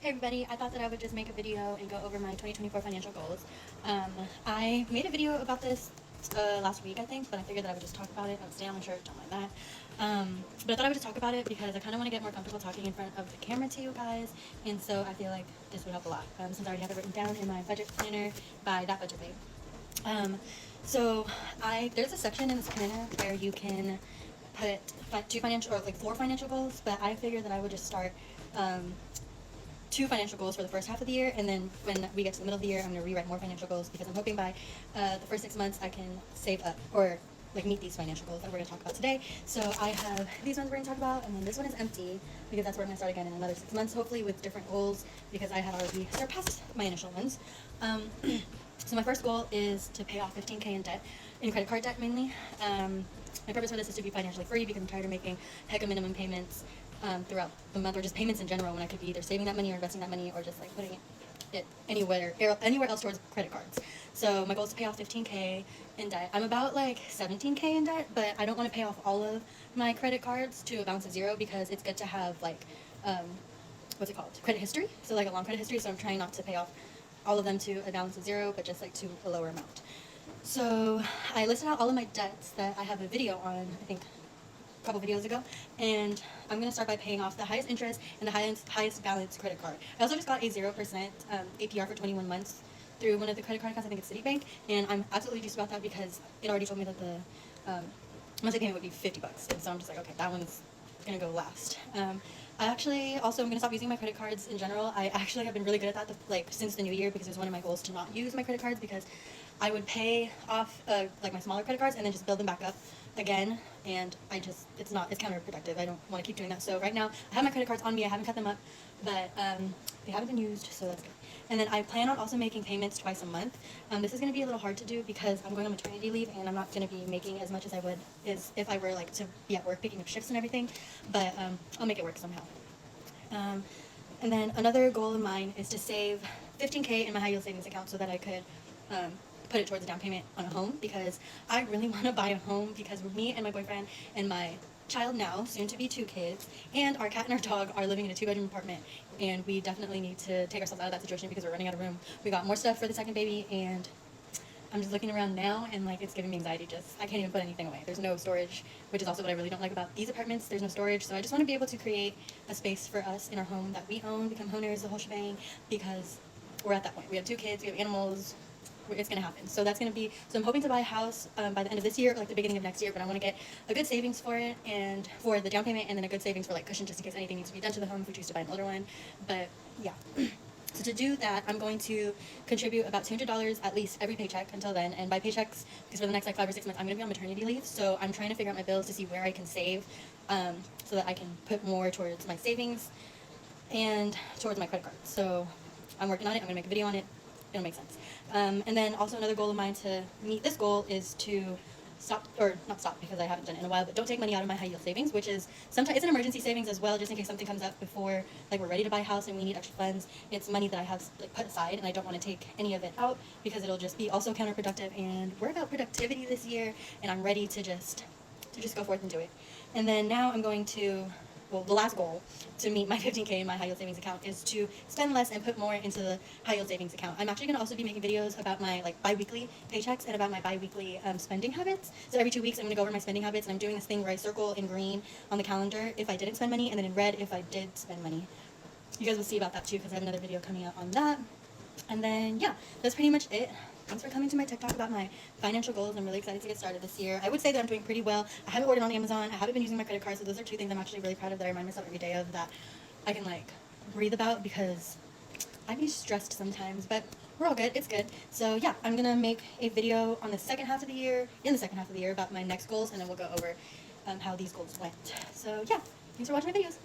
Hey everybody, I thought that I would just make a video and go over my 2024 financial goals. I made a video about this last week, I think, but I figured that I would just talk about it. I would stay on my shirt, don't like that. But I thought I would just talk about it because I kind of want to get more comfortable talking in front of the camera to you guys, and so I feel like this would help a lot, since I already have it written down in my budget planner by that budget babe. There's a section in this planner where you can put four financial goals, but I figured that I would just start 2 financial goals for the first half of the year, and then when we get to the middle of the year, I'm going to rewrite more financial goals because I'm hoping by the first 6 months I can save up or meet these financial goals that we're going to talk about today. So I have these ones we're going to talk about, and then this one is empty because that's where I'm going to start again in another 6 months, hopefully with different goals because I had already surpassed my initial ones. So my first goal is to pay off $15,000 in debt, in credit card debt mainly. My purpose for this is to be financially free because I'm tired of making heck of minimum payments throughout the month, or just payments in general, when I could be either saving that money or investing that money or just putting it anywhere else towards credit cards. So my goal is to pay off $15,000 in debt. I'm about $17,000 in debt, but I don't want to pay off all of my credit cards to a balance of 0 because it's good to have what's it called? Credit history. So a long credit history. So I'm trying not to pay off all of them to a balance of 0, but just to a lower amount. So I listed out all of my debts that I have a video on, I think a couple videos ago, and I'm going to start by paying off the highest interest and the highest balance credit card. I also just got a 0% APR for 21 months through one of the credit card accounts, I think it's Citibank, and I'm absolutely juiced about that because it already told me that the monthly payment would be $50, and so I'm just okay, that one's going to go last. I actually also am going to stop using my credit cards in general. I actually have been really good at that since the new year because it was one of my goals to not use my credit cards because I would pay off my smaller credit cards and then just build them back up again, and it's counterproductive. I don't want to keep doing that. So right now I have my credit cards on me. I haven't cut them up, but they haven't been used, so that's good. And then I plan on also making payments twice a month. This is going to be a little hard to do because I'm going on maternity leave and I'm not going to be making as much as I would if I were to be at work picking up shifts and everything, but I'll make it work somehow. And then another goal of mine is to save $15,000 in my high yield savings account so that I could put it towards a down payment on a home, because I really want to buy a home because me and my boyfriend and my child now, soon to be 2 kids, and our cat and our dog are living in a 2-bedroom apartment, and we definitely need to take ourselves out of that situation because we're running out of room. We got more stuff for the second baby, and I'm just looking around now and it's giving me anxiety. I can't even put anything away. There's no storage, which is also what I really don't like about these apartments. There's no storage, so I just want to be able to create a space for us in our home that we own, become owners, the whole shebang, because we're at that point. We have 2 kids, we have animals. It's going to happen. So that's going to be, so I'm hoping to buy a house by the end of this year, or the beginning of next year, but I want to get a good savings for it, and for the down payment, and then a good savings for cushion just in case anything needs to be done to the home if we choose to buy an older one. But yeah. So to do that, I'm going to contribute about $200 at least every paycheck until then, and by paychecks, because for the next 5 or 6 months I'm going to be on maternity leave, so I'm trying to figure out my bills to see where I can save, so that I can put more towards my savings and towards my credit card. So I'm working on it. I'm going to make a video on it. It'll make sense. And then also another goal of mine to meet this goal is to not stop because I haven't done it in a while, but don't take money out of my high yield savings, which is sometimes it's an emergency savings as well, just in case something comes up before we're ready to buy a house and we need extra funds. It's money that I have put aside, and I don't want to take any of it out because it'll just be also counterproductive, and we're about productivity this year, and I'm ready to just go forth and do it. And then now I'm going to, the last goal to meet my $15,000 in my high yield savings account is to spend less and put more into the high yield savings account. I'm actually going to also be making videos about my bi-weekly paychecks and about my bi-weekly spending habits. So every 2 weeks I'm going to go over my spending habits, and I'm doing this thing where I circle in green on the calendar if I didn't spend money, and then in red if I did spend money. You guys will see about that too because I have another video coming out on that. And then yeah, that's pretty much it. Thanks for coming to my TikTok about my financial goals. I'm really excited to get started this year. I would say that I'm doing pretty well. I haven't ordered on Amazon. I haven't been using my credit card, so those are 2 things I'm actually really proud of that I remind myself every day of, that I can breathe about, because I be stressed sometimes, but we're all good. It's good. So yeah, I'm going to make a video on the second half of the year, about my next goals, and then we'll go over how these goals went. So yeah, thanks for watching my videos.